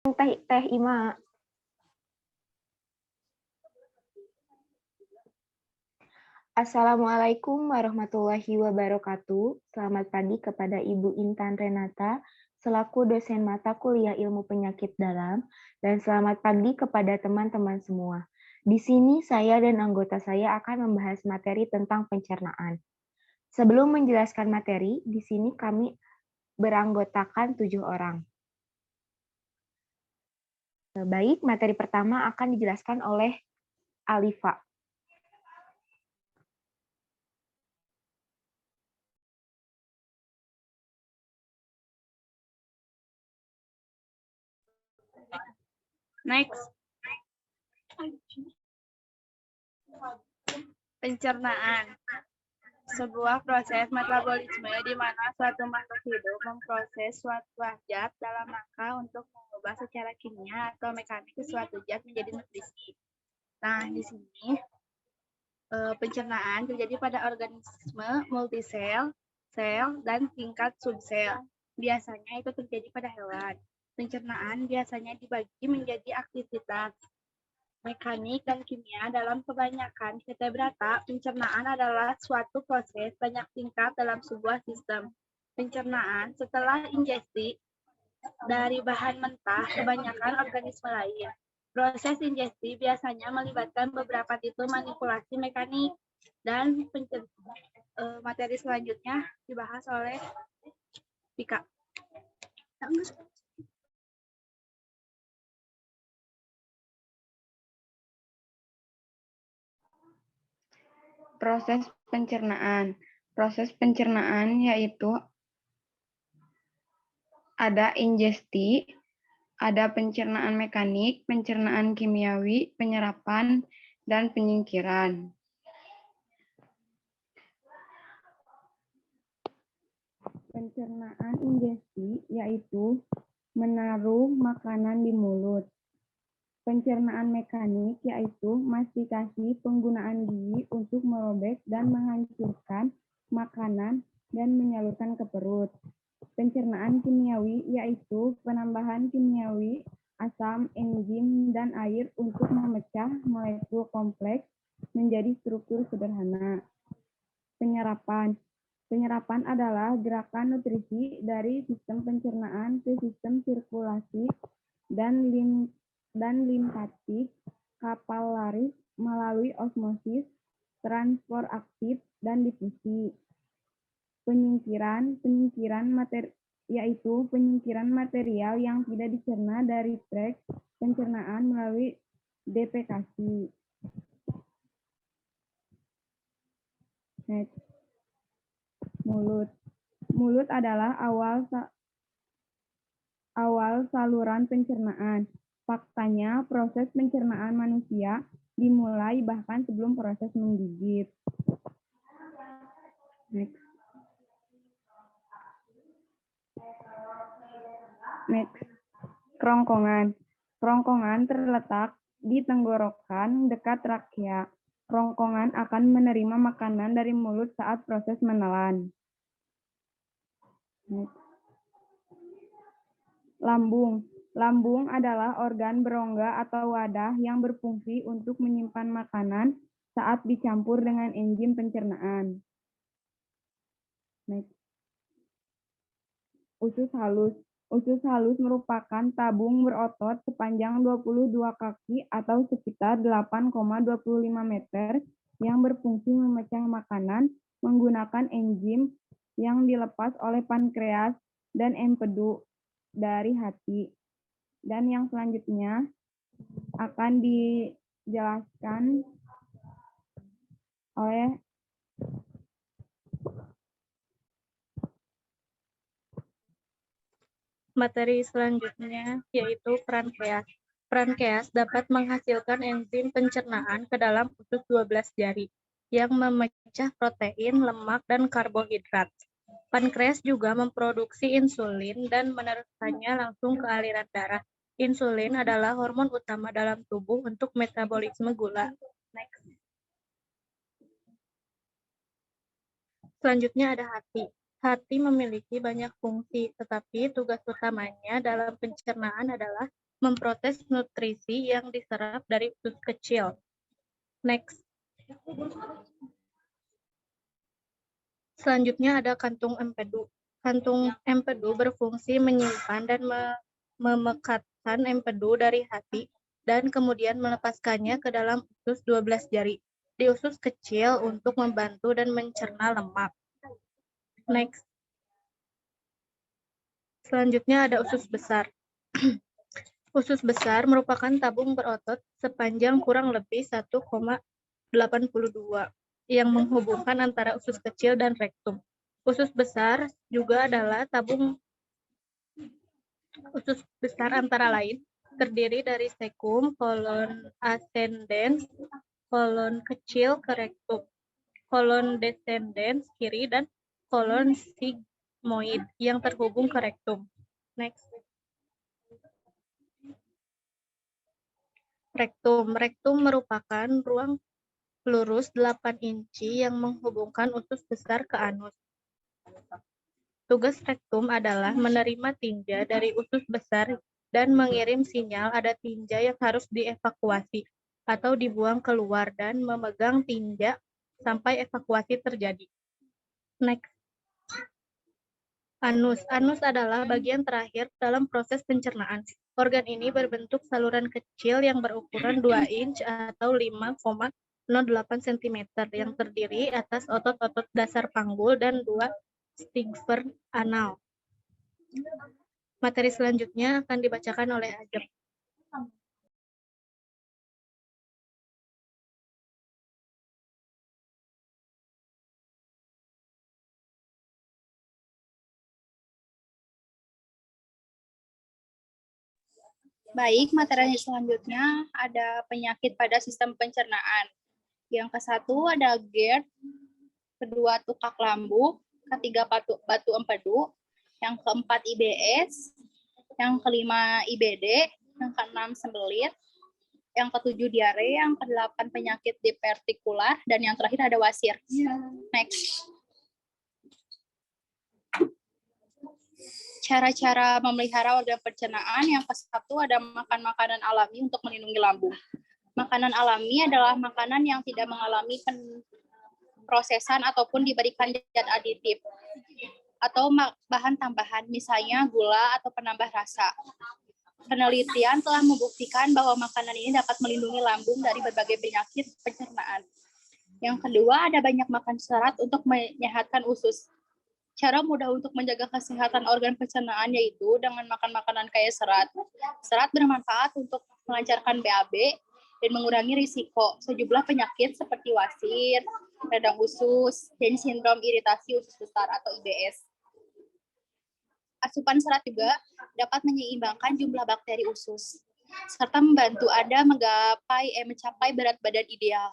Teh Ima. Assalamualaikum warahmatullahi wabarakatuh. Selamat pagi kepada Ibu Intan Renata, selaku dosen mata kuliah ilmu penyakit dalam, dan selamat pagi kepada teman-teman semua. Di sini saya dan anggota saya akan membahas materi tentang pencernaan. Sebelum menjelaskan materi, di sini kami beranggotakan 7 orang. Baik, materi pertama akan dijelaskan oleh Alifa. Next. Pencernaan. Sebuah proses metabolisme di mana suatu makhluk hidup memproses suatu zat dalam rangka untuk mengubah secara kimia atau mekanik suatu zat menjadi nutrisi. Nah, di sini pencernaan terjadi pada organisme multisel, sel, dan tingkat subsel. Biasanya itu terjadi pada hewan. Pencernaan biasanya dibagi menjadi aktivitas mekanik dan kimia. Dalam kebanyakan vertebrata, pencernaan adalah suatu proses banyak tingkat dalam sebuah sistem. Pencernaan setelah ingesti dari bahan mentah kebanyakan organisme lain. Proses ingesti biasanya melibatkan beberapa tipe manipulasi mekanik dan materi selanjutnya dibahas oleh Pika. Proses pencernaan. Proses pencernaan yaitu ada ingesti, ada pencernaan mekanik, pencernaan kimiawi, penyerapan, dan penyingkiran. Pencernaan ingesti yaitu menaruh makanan di mulut. Pencernaan mekanik yaitu mastikasi, penggunaan gigi untuk merobek dan menghancurkan makanan dan menyalurkan ke perut. Pencernaan kimiawi yaitu penambahan kimiawi, asam, enzim, dan air untuk memecah molekul kompleks menjadi struktur sederhana. Penyerapan. Penyerapan adalah gerakan nutrisi dari sistem pencernaan ke sistem sirkulasi dan limfatik kapilaris melalui osmosis, transport aktif, dan difusi. Penyingkiran yaitu penyingkiran material yang tidak dicerna dari trakt pencernaan melalui defekasi. Next. Mulut adalah awal saluran pencernaan. Faktanya, proses pencernaan manusia dimulai bahkan sebelum proses menggigit. Next. Kerongkongan. Kerongkongan terletak di tenggorokan dekat trakea. Kerongkongan akan menerima makanan dari mulut saat proses menelan. Next. Lambung. Lambung adalah organ berongga atau wadah yang berfungsi untuk menyimpan makanan saat dicampur dengan enzim pencernaan. Next. Usus halus. Usus halus merupakan tabung berotot sepanjang 22 kaki atau sekitar 8,25 meter yang berfungsi memecah makanan menggunakan enzim yang dilepas oleh pankreas dan empedu dari hati. Dan yang selanjutnya akan dijelaskan oleh materi selanjutnya yaitu pankreas. Pankreas dapat menghasilkan enzim pencernaan ke dalam usus 12 jari yang memecah protein, lemak, dan karbohidrat. Pankreas juga memproduksi insulin dan meneruskannya langsung ke aliran darah. Insulin adalah hormon utama dalam tubuh untuk metabolisme gula. Next. Selanjutnya ada hati. Hati memiliki banyak fungsi, tetapi tugas utamanya dalam pencernaan adalah memproses nutrisi yang diserap dari usus kecil. Next. Selanjutnya ada kantung empedu. Kantung empedu berfungsi menyimpan dan memekatkan empedu dari hati dan kemudian melepaskannya ke dalam usus 12 jari di usus kecil untuk membantu dan mencerna lemak. Next. Selanjutnya ada usus besar. Usus besar merupakan tabung berotot sepanjang kurang lebih 1,82 yang menghubungkan antara usus kecil dan rektum. Usus besar juga adalah tabung usus besar antara lain terdiri dari cecum, kolon ascendens, kolon kecil ke rektum, kolon descendens kiri, dan kolon sigmoid yang terhubung ke rektum. Next. Rektum. Rektum merupakan ruang lurus 8 inci yang menghubungkan usus besar ke anus. Tugas rektum adalah menerima tinja dari usus besar dan mengirim sinyal ada tinja yang harus dievakuasi atau dibuang keluar dan memegang tinja sampai evakuasi terjadi. Next. Anus. Anus adalah bagian terakhir dalam proses pencernaan. Organ ini berbentuk saluran kecil yang berukuran 2 inch atau 5,08 cm yang terdiri atas otot-otot dasar panggul dan 2 stigma anal. Materi selanjutnya akan dibacakan oleh Ajeng. Baik, materi selanjutnya ada penyakit pada sistem pencernaan. Yang ke-1 ada GERD, kedua tukak lambu, ketiga batu empedu, yang ke-4 IBS, yang ke-5 IBD, yang ke-6 sembelit, yang ke-7 diare, yang ke-8 penyakit divertikular, dan yang terakhir ada wasir. Next. Cara-cara memelihara organ pencernaan. Yang ke-1 ada makan makanan alami untuk melindungi lambung. Makanan alami adalah makanan yang tidak mengalami prosesan ataupun diberikan zat aditif atau bahan tambahan, misalnya gula atau penambah rasa. Penelitian telah membuktikan bahwa makanan ini dapat melindungi lambung dari berbagai penyakit pencernaan. Yang kedua, ada banyak makan serat untuk menyehatkan usus. Cara mudah untuk menjaga kesehatan organ pencernaan yaitu dengan makan makanan kaya serat. Serat bermanfaat untuk melancarkan BAB dan mengurangi risiko sejumlah penyakit seperti wasir, radang usus, dan sindrom iritasi usus besar atau IBS. Asupan serat juga dapat menyeimbangkan jumlah bakteri usus, serta membantu Anda mencapai berat badan ideal.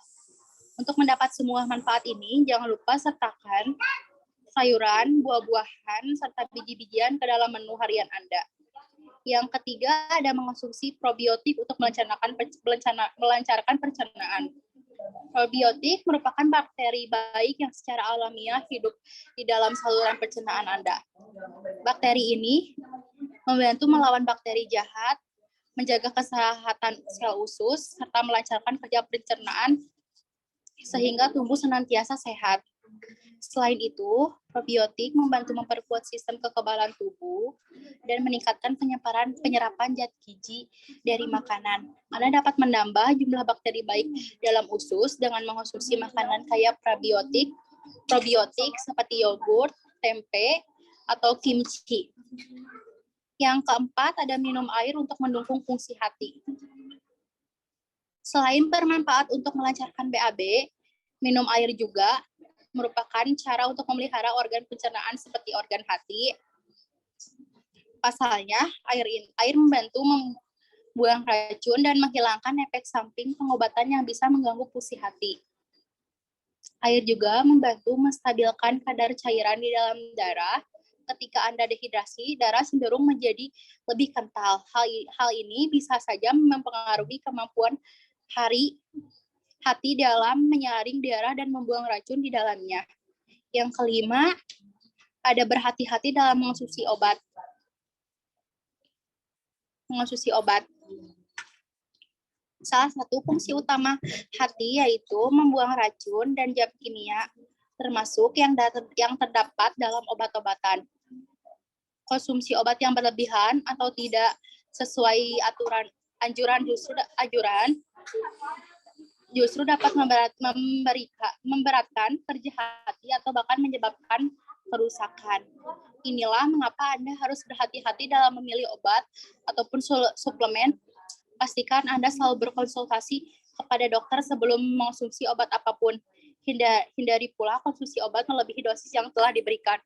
Untuk mendapat semua manfaat ini, jangan lupa sertakan sayuran, buah-buahan, serta biji-bijian ke dalam menu harian Anda. Yang ketiga, ada mengonsumsi probiotik untuk melancarkan pencernaan. Probiotik merupakan bakteri baik yang secara alamiah hidup di dalam saluran pencernaan Anda. Bakteri ini membantu melawan bakteri jahat, menjaga kesehatan sel usus, serta melancarkan kerja pencernaan sehingga tubuh senantiasa sehat. Selain itu, probiotik membantu memperkuat sistem kekebalan tubuh dan meningkatkan penyerapan zat gizi dari makanan. Anda dapat menambah jumlah bakteri baik dalam usus dengan mengonsumsi makanan kaya probiotik seperti yogurt, tempe, atau kimchi. Yang keempat, ada minum air untuk mendukung fungsi hati. Selain bermanfaat untuk melancarkan BAB, minum air juga merupakan cara untuk memelihara organ pencernaan seperti organ hati. Pasalnya, air membantu membuang racun dan menghilangkan efek samping pengobatan yang bisa mengganggu fungsi hati. Air juga membantu menstabilkan kadar cairan di dalam darah. Ketika Anda dehidrasi, darah cenderung menjadi lebih kental. Hal ini bisa saja mempengaruhi kemampuan hati dalam menyaring darah dan membuang racun di dalamnya. Yang kelima, ada berhati-hati dalam mengonsumsi obat. Salah satu fungsi utama hati yaitu membuang racun dan zat kimia, termasuk yang terdapat dalam obat-obatan. Konsumsi obat yang berlebihan atau tidak sesuai anjuran justru dapat memberatkan kerja hati atau bahkan menyebabkan kerusakan. Inilah mengapa Anda harus berhati-hati dalam memilih obat ataupun suplemen. Pastikan Anda selalu berkonsultasi kepada dokter sebelum mengonsumsi obat apapun. Hindari pula konsumsi obat melebihi dosis yang telah diberikan.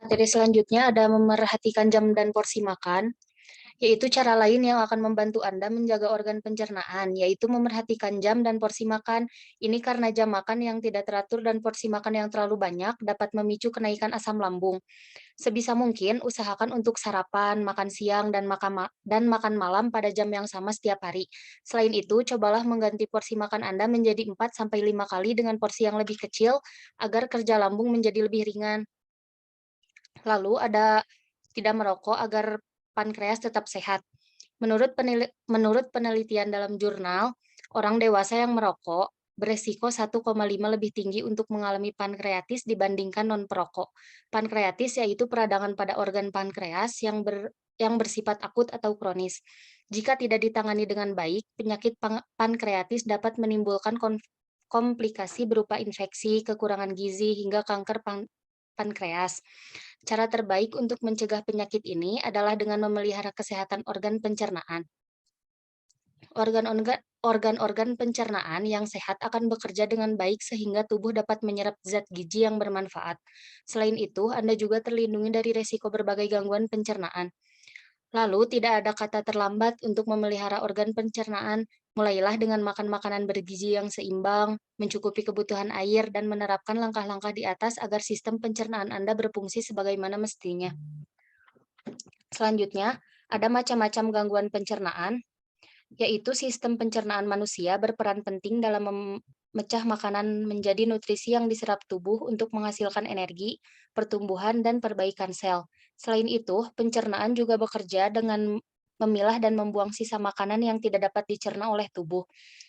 Materi selanjutnya ada memerhatikan jam dan porsi makan, yaitu cara lain yang akan membantu Anda menjaga organ pencernaan, yaitu memerhatikan jam dan porsi makan. Ini karena jam makan yang tidak teratur dan porsi makan yang terlalu banyak dapat memicu kenaikan asam lambung. Sebisa mungkin, usahakan untuk sarapan, makan siang, dan makan malam pada jam yang sama setiap hari. Selain itu, cobalah mengganti porsi makan Anda menjadi 4-5 kali dengan porsi yang lebih kecil, agar kerja lambung menjadi lebih ringan. Lalu ada tidak merokok agar pankreas tetap sehat. Menurut penelitian dalam jurnal, orang dewasa yang merokok beresiko 1,5 lebih tinggi untuk mengalami pankreatis dibandingkan non-perokok. Pankreatis yaitu peradangan pada organ pankreas yang bersifat akut atau kronis. Jika tidak ditangani dengan baik, penyakit pankreatis dapat menimbulkan komplikasi berupa infeksi, kekurangan gizi, hingga kanker pankreas. Cara terbaik untuk mencegah penyakit ini adalah dengan memelihara kesehatan organ pencernaan. Organ-organ pencernaan yang sehat akan bekerja dengan baik sehingga tubuh dapat menyerap zat gizi yang bermanfaat. Selain itu, Anda juga terlindungi dari risiko berbagai gangguan pencernaan. Lalu, tidak ada kata terlambat untuk memelihara organ pencernaan. Mulailah dengan makan makanan bergizi yang seimbang, mencukupi kebutuhan air, dan menerapkan langkah-langkah di atas agar sistem pencernaan Anda berfungsi sebagaimana mestinya. Selanjutnya, ada macam-macam gangguan pencernaan, yaitu sistem pencernaan manusia berperan penting dalam memecah makanan menjadi nutrisi yang diserap tubuh untuk menghasilkan energi, pertumbuhan, dan perbaikan sel. Selain itu, pencernaan juga bekerja dengan memilah dan membuang sisa makanan yang tidak dapat dicerna oleh tubuh.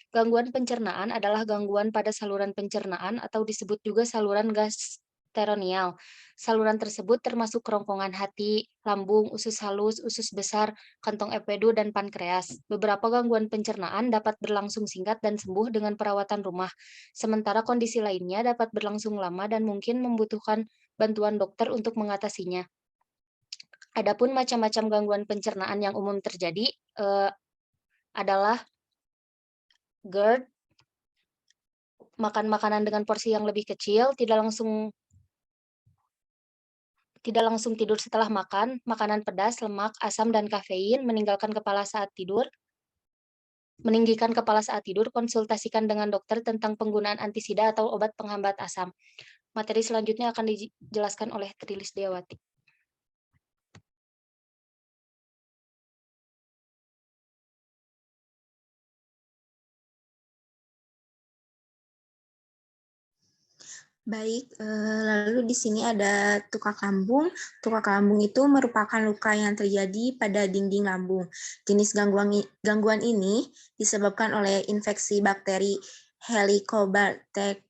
Gangguan pencernaan adalah gangguan pada saluran pencernaan atau disebut juga saluran gastrointestinal. Saluran tersebut termasuk kerongkongan hati, lambung, usus halus, usus besar, kantong empedu, dan pankreas. Beberapa gangguan pencernaan dapat berlangsung singkat dan sembuh dengan perawatan rumah, sementara kondisi lainnya dapat berlangsung lama dan mungkin membutuhkan bantuan dokter untuk mengatasinya. Adapun macam-macam gangguan pencernaan yang umum terjadi adalah GERD, makan makanan dengan porsi yang lebih kecil, tidak langsung tidur setelah makan, makanan pedas, lemak, asam, dan kafein, meninggikan kepala saat tidur, konsultasikan dengan dokter tentang penggunaan antisida atau obat penghambat asam. Materi selanjutnya akan dijelaskan oleh Trilis Diawati. Baik, lalu di sini ada tukak lambung. Tukak lambung itu merupakan luka yang terjadi pada dinding lambung. Jenis gangguan ini disebabkan oleh infeksi bakteri Helicobacter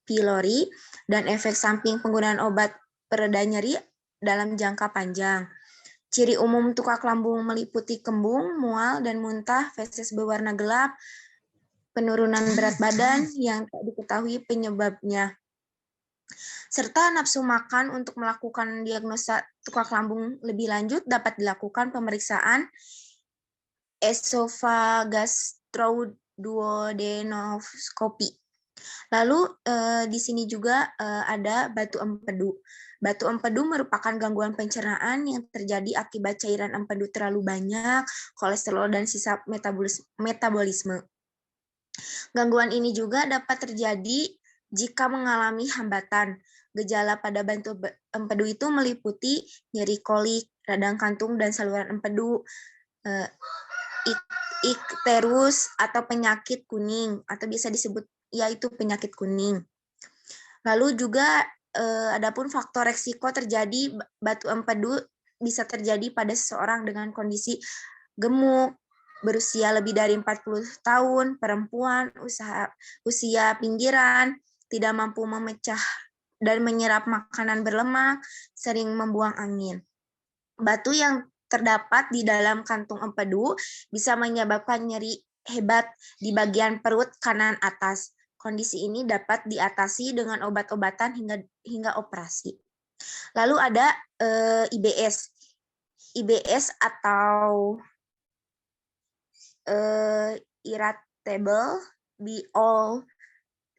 pylori dan efek samping penggunaan obat pereda nyeri dalam jangka panjang. Ciri umum tukak lambung meliputi kembung, mual, dan muntah, feses berwarna gelap, penurunan berat badan yang tak diketahui penyebabnya, serta nafsu makan. Untuk melakukan diagnosa tukak lambung lebih lanjut dapat dilakukan pemeriksaan esophagastroduodenoscopy. Lalu di sini juga ada batu empedu. Batu empedu merupakan gangguan pencernaan yang terjadi akibat cairan empedu terlalu banyak, kolesterol, dan sisa metabolisme. Gangguan ini juga dapat terjadi jika mengalami hambatan. Gejala pada batu empedu itu meliputi nyeri kolik, radang kantung, dan saluran empedu, ikterus atau penyakit kuning, atau bisa disebut yaitu penyakit kuning. Lalu juga adapun faktor resiko terjadi batu empedu bisa terjadi pada seseorang dengan kondisi gemuk, berusia lebih dari 40 tahun, perempuan, usia pinggiran, tidak mampu memecah dan menyerap makanan berlemak, sering membuang angin. Batu yang terdapat di dalam kantung empedu bisa menyebabkan nyeri hebat di bagian perut kanan atas. Kondisi ini dapat diatasi dengan obat-obatan hingga operasi. Lalu ada IBS. IBS atau Irritable Bowel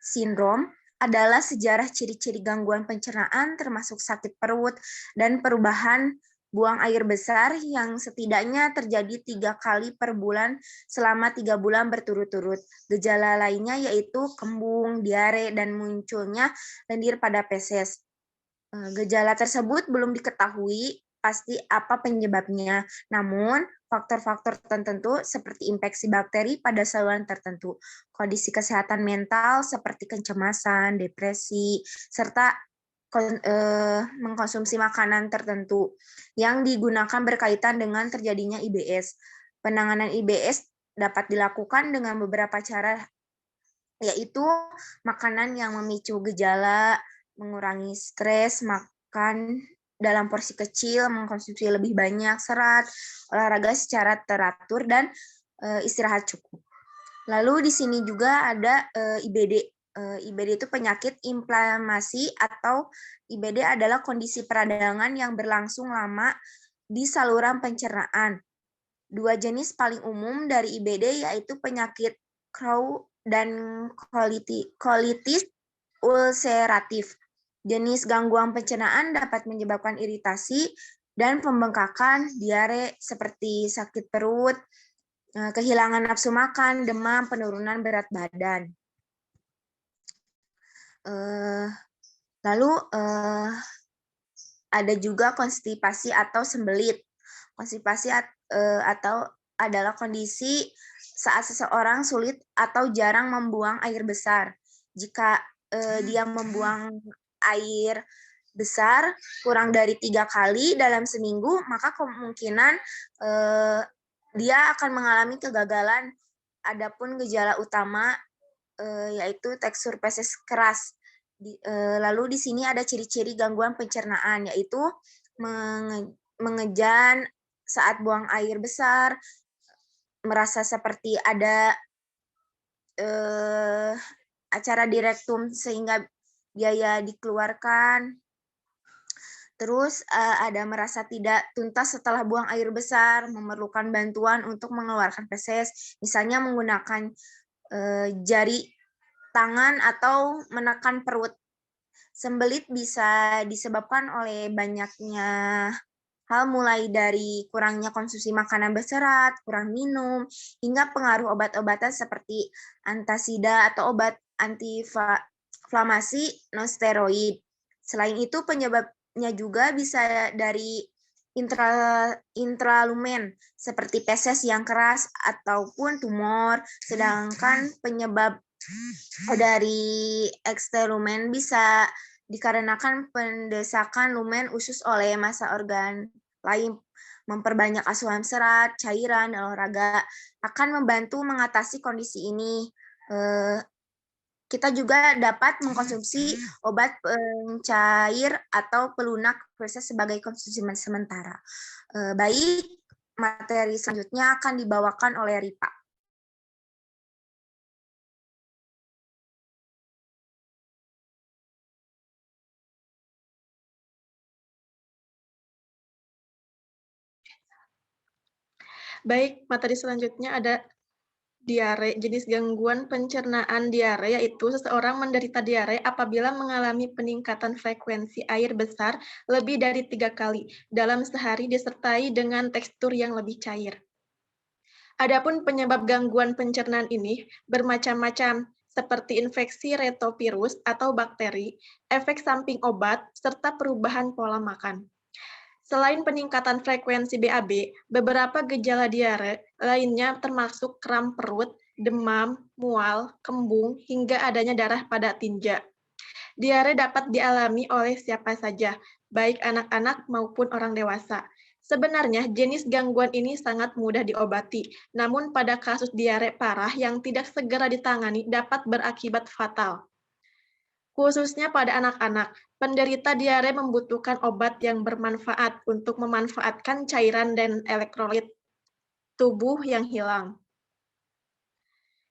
Syndrome adalah sejarah ciri-ciri gangguan pencernaan termasuk sakit perut dan perubahan buang air besar yang setidaknya terjadi 3 kali per bulan selama 3 bulan berturut-turut. Gejala lainnya yaitu kembung, diare, dan munculnya lendir pada feses. Gejala tersebut belum diketahui pasti apa penyebabnya, namun faktor-faktor tertentu seperti infeksi bakteri pada saluran tertentu, kondisi kesehatan mental seperti kecemasan, depresi, serta mengkonsumsi makanan tertentu yang digunakan berkaitan dengan terjadinya IBS. Penanganan IBS dapat dilakukan dengan beberapa cara, yaitu makanan yang memicu gejala, mengurangi stres, makan dalam porsi kecil, mengkonsumsi lebih banyak serat, olahraga secara teratur, dan istirahat cukup. Lalu di sini juga ada IBD. IBD itu penyakit inflamasi, atau IBD adalah kondisi peradangan yang berlangsung lama di saluran pencernaan. 2 jenis paling umum dari IBD yaitu penyakit Crohn dan colitis ulceratif. Jenis gangguan pencernaan dapat menyebabkan iritasi dan pembengkakan, diare seperti sakit perut, kehilangan nafsu makan, demam, penurunan berat badan. Lalu ada juga konstipasi atau sembelit. Konstipasi atau adalah kondisi saat seseorang sulit atau jarang membuang air besar. Jika dia membuang air besar kurang dari 3 kali dalam seminggu, maka kemungkinan dia akan mengalami kegagalan. Adapun gejala utama yaitu tekstur feses keras. Lalu di sini ada ciri-ciri gangguan pencernaan, yaitu mengejan saat buang air besar, merasa seperti ada acara di rektum sehingga biaya dikeluarkan. Terus ada merasa tidak tuntas setelah buang air besar, memerlukan bantuan untuk mengeluarkan feses, misalnya menggunakan jari tangan atau menekan perut. Sembelit bisa disebabkan oleh banyaknya hal, mulai dari kurangnya konsumsi makanan berserat, kurang minum, hingga pengaruh obat-obatan seperti antasida atau obat antiinflamasi non-steroid. Selain itu, penyebabnya juga bisa dari intralumen, seperti feses yang keras ataupun tumor, sedangkan penyebab dari ekstralumen bisa dikarenakan pendesakan lumen usus oleh massa organ lain. Memperbanyak asupan serat, cairan, dan olahraga akan membantu mengatasi kondisi ini. Kita juga dapat mengkonsumsi obat pencair atau pelunak feses sebagai konsumsi sementara. Baik, materi selanjutnya akan dibawakan oleh Ripa. Baik, materi selanjutnya ada diare. Jenis gangguan pencernaan diare yaitu seseorang menderita diare apabila mengalami peningkatan frekuensi air besar lebih dari 3 kali dalam sehari disertai dengan tekstur yang lebih cair. Adapun penyebab gangguan pencernaan ini bermacam-macam, seperti infeksi retovirus atau bakteri, efek samping obat, serta perubahan pola makan. Selain peningkatan frekuensi BAB, beberapa gejala diare lainnya termasuk kram perut, demam, mual, kembung, hingga adanya darah pada tinja. Diare dapat dialami oleh siapa saja, baik anak-anak maupun orang dewasa. Sebenarnya jenis gangguan ini sangat mudah diobati, namun pada kasus diare parah yang tidak segera ditangani dapat berakibat fatal. Khususnya pada anak-anak, penderita diare membutuhkan obat yang bermanfaat untuk memanfaatkan cairan dan elektrolit tubuh yang hilang.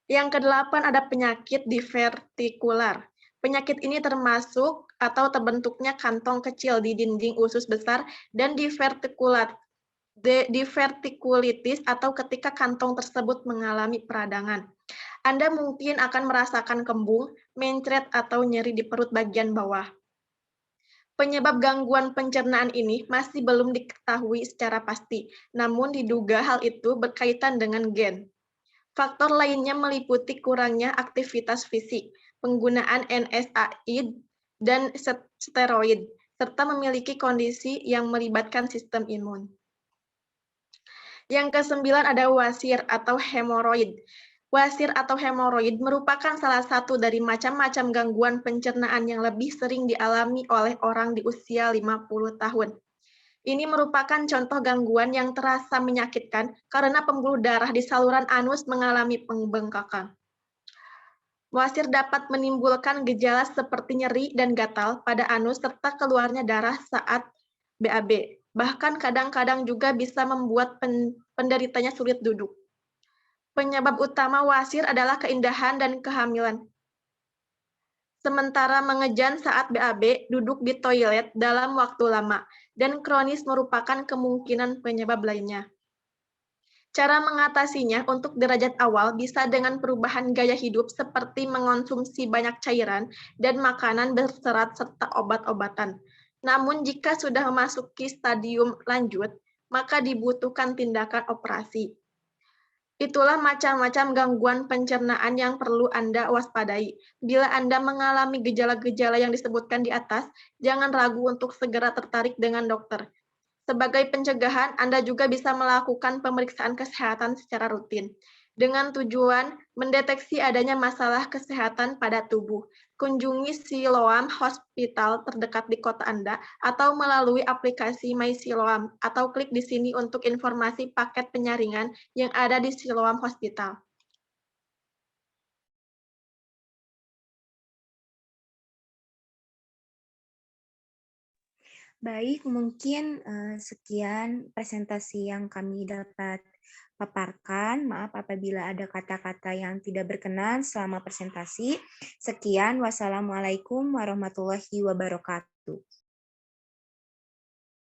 Yang kedelapan ada penyakit divertikular. Penyakit ini termasuk atau terbentuknya kantong kecil di dinding usus besar dan divertikulitis atau ketika kantong tersebut mengalami peradangan. Anda mungkin akan merasakan kembung, mencret, atau nyeri di perut bagian bawah. Penyebab gangguan pencernaan ini masih belum diketahui secara pasti, namun diduga hal itu berkaitan dengan gen. Faktor lainnya meliputi kurangnya aktivitas fisik, penggunaan NSAID dan steroid, serta memiliki kondisi yang melibatkan sistem imun. Yang kesembilan ada wasir atau hemoroid. Wasir atau hemoroid merupakan salah satu dari macam-macam gangguan pencernaan yang lebih sering dialami oleh orang di usia 50 tahun. Ini merupakan contoh gangguan yang terasa menyakitkan karena pembuluh darah di saluran anus mengalami pembengkakan. Wasir dapat menimbulkan gejala seperti nyeri dan gatal pada anus serta keluarnya darah saat BAB. Bahkan kadang-kadang juga bisa membuat penderitanya sulit duduk. Penyebab utama wasir adalah keindahan dan kehamilan. Sementara mengejan saat BAB, duduk di toilet dalam waktu lama, dan kronis merupakan kemungkinan penyebab lainnya. Cara mengatasinya untuk derajat awal bisa dengan perubahan gaya hidup seperti mengonsumsi banyak cairan dan makanan berserat serta obat-obatan. Namun jika sudah memasuki stadium lanjut, maka dibutuhkan tindakan operasi. Itulah macam-macam gangguan pencernaan yang perlu Anda waspadai. Bila Anda mengalami gejala-gejala yang disebutkan di atas, jangan ragu untuk segera tertarik dengan dokter. Sebagai pencegahan, Anda juga bisa melakukan pemeriksaan kesehatan secara rutin dengan tujuan mendeteksi adanya masalah kesehatan pada tubuh. Kunjungi Siloam Hospital terdekat di kota Anda atau melalui aplikasi My Siloam atau klik di sini untuk informasi paket penyaringan yang ada di Siloam Hospital. Baik, mungkin sekian presentasi yang kami dapat paparkan. Maaf apabila ada kata-kata yang tidak berkenan selama presentasi. Sekian, wassalamualaikum warahmatullahi wabarakatuh.